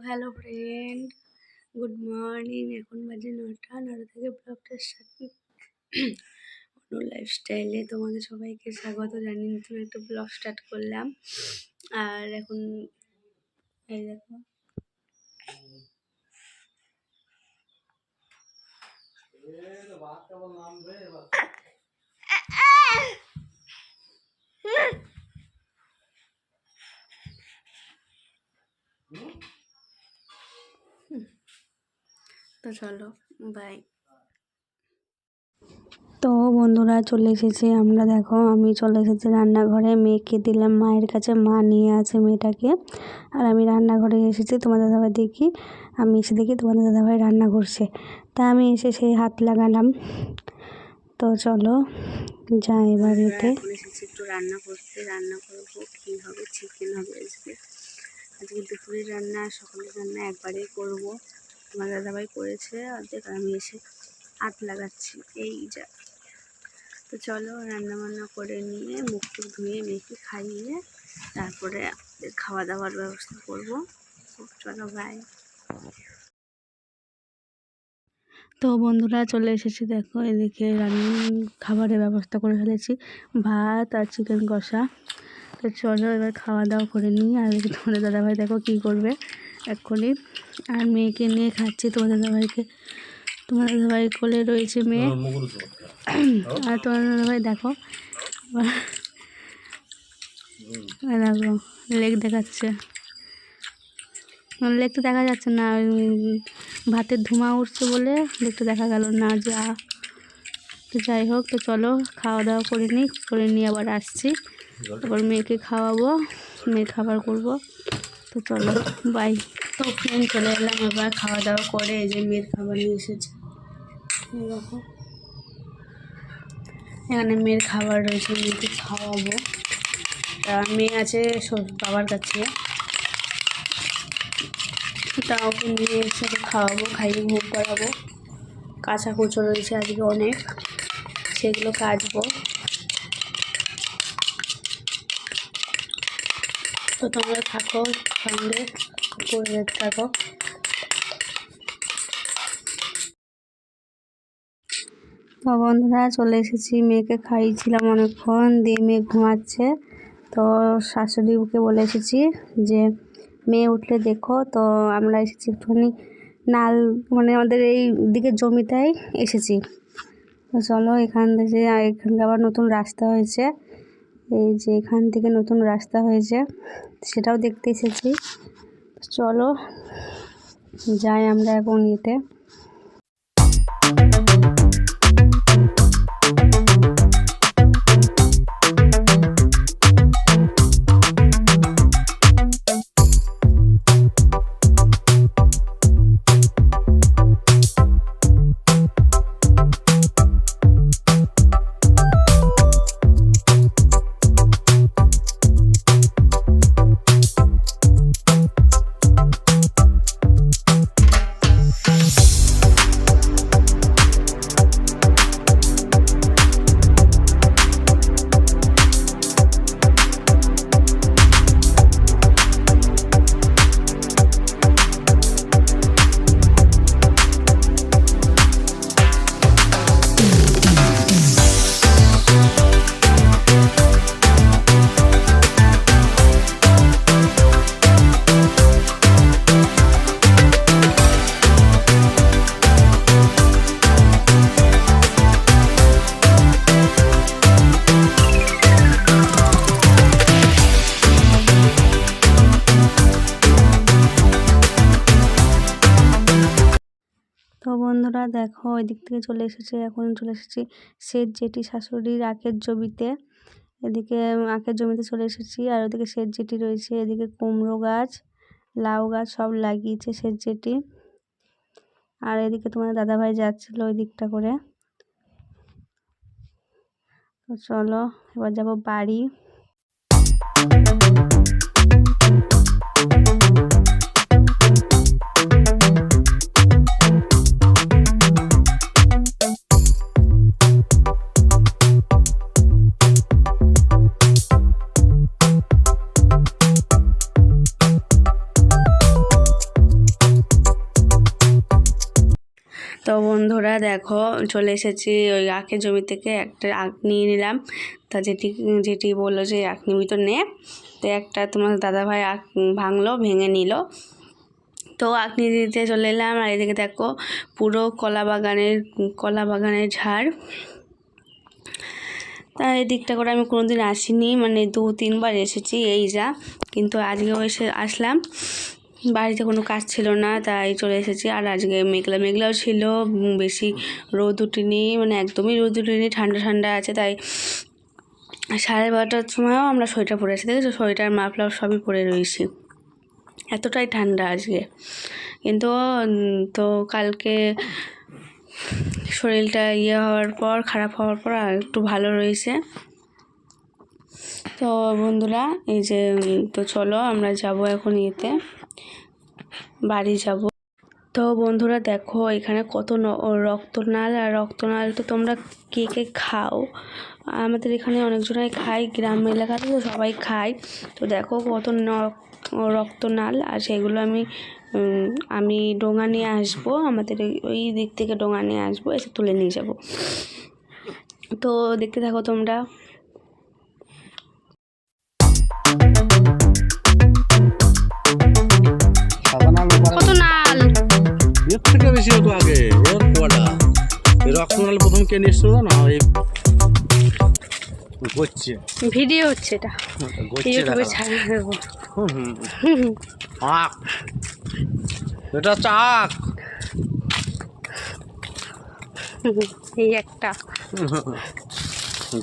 Hello friend, good morning. এখন বাজে 9টা থেকে ব্লগটা স্টার্ট। অনু লাইফস্টাইলে তোমাদের সবাইকে স্বাগত জানিয়ে নতুন একটা ব্লগ স্টার্ট করলাম। আর এখন এই দেখো তো চলো বাই। তো বন্ধুরা চলে এসেছে, আমরা দেখো আমি চলে এসেছি রান্নাঘরে, মেয়েকে দিলাম মায়ের কাছে, মা নিয়ে আছে মেয়েটাকে। আর আমি রান্নাঘরে এসেছি, তোমাদের দাদাভাই দেখি, আমি এসে দেখি তোমাদের দাদাভাই রান্না করছে। তা আমি এসে সেই হাত লাগালাম। তো চলো যাই এবার এতে। এসেছি একটু রান্না করতে, রান্না করবো কী হবে, চিকেন হবে আজকে। আজকে দুপুরের রান্না সকালের রান্না একবারেই করবো। তোমার দাদাভাই করেছে অর্ধেক, আমি এসে হাত লাগাচ্ছি এই যা। তো চলো রান্না বান্না করে নিয়ে মুখ টুক ধুয়ে মেয়েকে খাইয়ে তারপরে খাওয়া দাওয়ার ব্যবস্থা করবো। চলো বাই। তো বন্ধুরা চলে এসেছি, দেখো এদিকে খাবারের ব্যবস্থা করে ফেলেছি, ভাত আর চিকেন কষা। তো চলো এবার খাওয়া দাওয়া করে নিই। আর তোমাদের দাদাভাই দেখো কী করবে এক্ষুনি, আর মেয়েকে নিয়ে খাচ্ছি। তোমাদের দাদাভাই কোলে রয়েছে মেয়ে। আর তোমার দাদাভাই দেখো দেখো লেগ দেখাচ্ছে, লেগটা দেখা যাচ্ছে না, ভাতের ধোঁয়া উঠছে বলে লেগটা দেখা গেল না যা। তো যাই হোক, তো চলো খাওয়া দাওয়া করে নিয়ে আবার আসছি, তারপর মেয়েকে খাওয়াবো, মেয়ের খাবার করব। তো চলো বাই। তো ফ্রেন্ড চলে এলাম এবার খাওয়া দাওয়া করে। এই যে মেয়ের খাবার নিয়ে এসেছে, দেখো এখানে মেয়ের খাবার রয়েছে, মেয়েকে খাওয়াবো। মেয়ে আছে বাবার কাছে, তা ওকে নিয়ে এসে খাওয়াবো, খাইয়ে ঘুম করাবো। কাঁচা কুচো রয়েছে আজকে অনেক, সেগুলো কাচবো। তো তোমরা থাকো সঙ্গে, করে থাকো। তো বন্ধুরা চলে এসেছি, মেয়েকে খাইয়েছিলাম অনেকক্ষণ, দিয়ে মেয়ে ঘুমাচ্ছে। তো শাশুড়িকে বলে এসেছি যে মেয়ে উঠলে দেখো। তো আমরা এসেছি একটুখানি নাল, মানে আমাদের এই দিকে জমিটাই এসেছি। তো চলো এখানকে আবার নতুন রাস্তা হয়েছে, এই যে এখান থেকে নতুন রাস্তা হয়েছে, সেটাও দেখতে এসেছি। চলো যাই আমরা এখন এতে। তো বন্ধুরা দেখো ওই দিক থেকে চলে এসেছে, এখন চলে এসেছি সেচ জেঠি শাশুড়ির আখের জমিতে। এদিকে আখের জমিতে চলে এসেছি, আর ওদিকে সেচ জেঠি রয়েছে, এদিকে কুমড়ো গাছ, লাউ গাছ সব লাগিয়েছে সেচ জেঠি। আর এদিকে তোমার দাদাভাই যাচ্ছিলো ওই দিকটা করে। তো চলো এবার যাবো বাড়ি। তো বন্ধুরা দেখো চলে এসেছি ওই আখের জমি থেকে একটা আখ নিয়ে নিলাম। তা যেটি বললো যে আখ নিবি তো নে। তো একটা তোমার দাদাভাই আখ ভেঙে নিল। তো আখ নিয়ে দিতে চলে এলাম। আর এদিকে দেখো পুরো কলা বাগানের ঝাড়। তা এই দিকটা করে আমি কোনোদিন আসিনি, মানে 2-3 বার এসেছি এই যা। কিন্তু আজকেও আসলাম, বাড়িতে কোনো কাজ ছিল না তাই চলে এসেছি। আর আজকে মেঘলাও ছিল, বেশি রোদ উঠেনি, মানে একদমই রোদ উঠেনি, ঠান্ডা আছে। তাই 12:30টার সময়ও আমরা সোয়েটার পরে আছি, দেখেছো, সোয়েটার মাফলার সবই পরে রয়েছি, এতটাই ঠান্ডা আজকে। কিন্তু তো কালকে শরীরটা খারাপ হওয়ার পর আর একটু ভালো রয়েছে। তো বন্ধুরা এই যে তো চলো আমরা যাব এখন বাড়ি যাব। তো বন্ধুরা দেখো এখানে কত রক্তনাল, আর রক্তনাল তো তোমরা কে খাও, আমাদের এখানে অনেকজনাই খাই, গ্রাম এলাকাতে তো সবাই খায়। তো দেখো কত রক্তনাল, আর সেগুলো আমি ডোঙা নিয়ে আসবো, আমাদের ওই দিক থেকে ডোঙা নিয়ে আসবো, এসে তুলে নিয়ে যাব। তো দেখতে থাকো তোমরা। কত নাল এর থেকে বেশি হতো আগে, এর কটা রক্তনাল প্রথম কে নিয়ে এসছিল না, এই গচ্ছে ভিডিও হচ্ছে, এটা ইউটিউবে ছাড়া দেবো। আখ, এটা চাক, এই একটা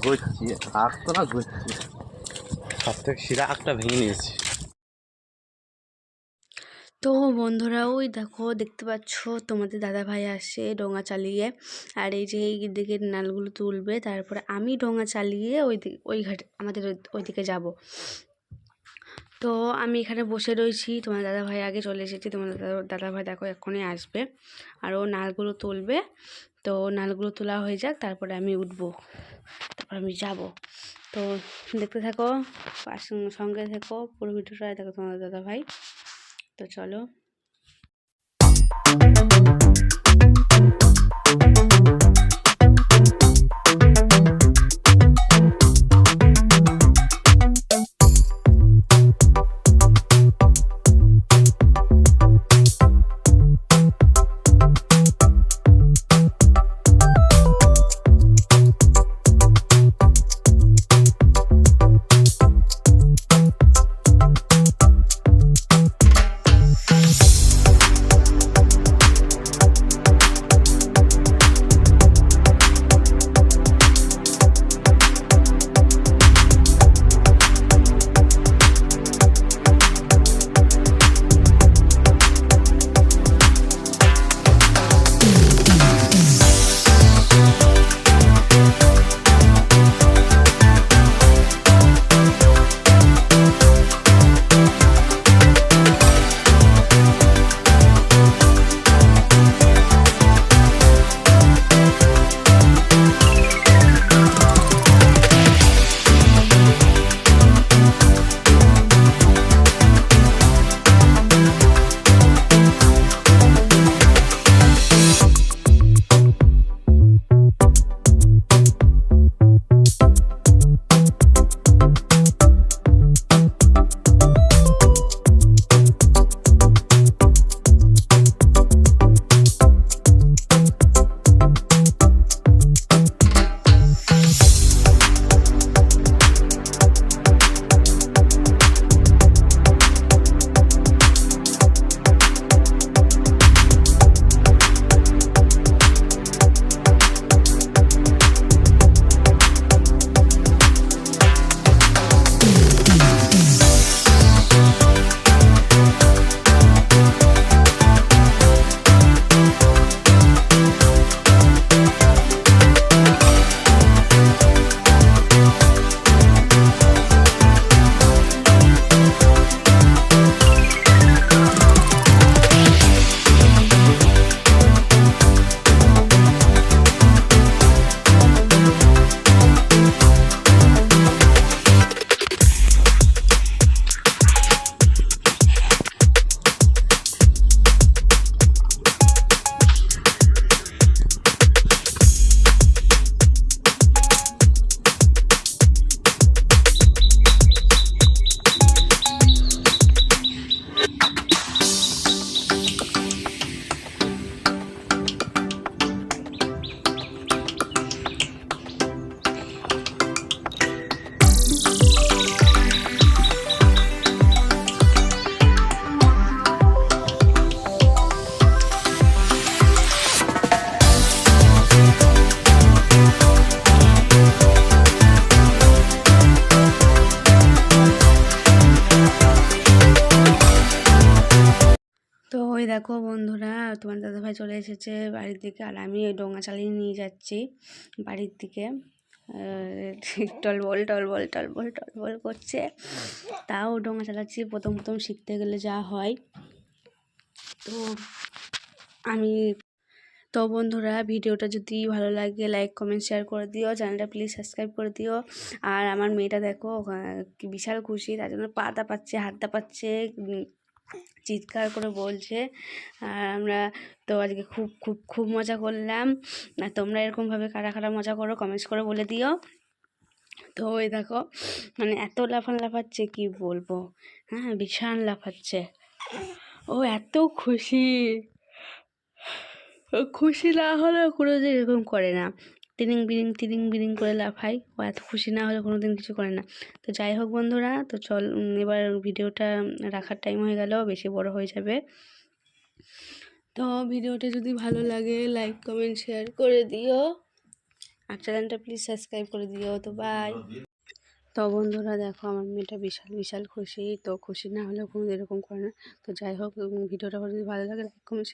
গচ্ছি আখ তো না, গচ্ছি সব থেকে শিরা আখটা ভেঙে নিয়েছি। তো বন্ধুরা ওই দেখো দেখতে পাচ্ছ তোমাদের দাদা ভাই আসছে ডোঙা চালিয়ে, আর এই যে এই দিকে নালগুলো তুলবে, তারপরে আমি ডোঙা চালিয়ে ওই ঘাটে আমাদের ওই দিকে যাব। তো আমি এখানে বসে রয়েছি, তোমার দাদা ভাই আগে চলে এসেছি, তোমার দাদা ভাই দেখো এখনই আসবে, আর ও নালগুলো তুলবে। তো নালগুলো তোলা হয়ে যাক, তারপরে আমি উঠবো, তারপর আমি যাব। তো দেখতে থাকো, সঙ্গে থেকো, পুরো ভিডিওটা দেখো তোমার দাদা ভাই। তো চলো। ওই দেখো বন্ধুরা, তোমার দাদাভাই চলে এসেছে বাড়ির দিকে, আর আমি ওই ডোঙা চালিয়ে নিয়ে যাচ্ছি বাড়ির দিকে। টলবল টলবল টলবল টলবল করছে, তাও ডোঙা চালাচ্ছি। প্রথম প্রথম শিখতে গেলে যা হয়। তো আমি তো বন্ধুরা, ভিডিওটা যদি ভালো লাগে লাইক কমেন্ট শেয়ার করে দিও, চ্যানেলটা প্লিজ সাবস্ক্রাইব করে দিও। আর আমার মেয়েটা দেখো কি বিশাল খুশি, তার জন্য পা দাপাচ্ছে, হাত দাপাচ্ছে, চিৎকার করে বলছে। আর আমরা তো আজকে খুব খুব খুব মজা করলাম। আর তোমরা এরকমভাবে কারা কারা মজা করো কমেন্টস করে বলে দিও। তো ওই দেখো, মানে এত লাফাচ্ছে কি বলবো, হ্যাঁ ভীষণ লাফাচ্ছে। ও এত খুশি, ও খুশি না হলে কোনোদিন এরকম করে না। তিরিং বিরিং করে লাফাই, ও এত খুশি না হলে কোনোদিন কিছু করে না। তো যাই হোক বন্ধুরা, তো চল এবার ভিডিওটা রাখার টাইম হয়ে গেল, বেশি বড় হয়ে যাবে। তো ভিডিওটা যদি ভালো লাগে লাইক কমেন্ট শেয়ার করে দিও, আর চ্যানেলটা প্লিজ সাবস্ক্রাইব করে দিও। তো বাই। তো বন্ধুরা দেখো, আমার মেয়েটা বিশাল বিশাল খুশি। তো খুশি না হলে কোনো এরকম করে না। তো যাই হোক, ভিডিওটা যদি ভালো লাগে লাইক কমেন্ট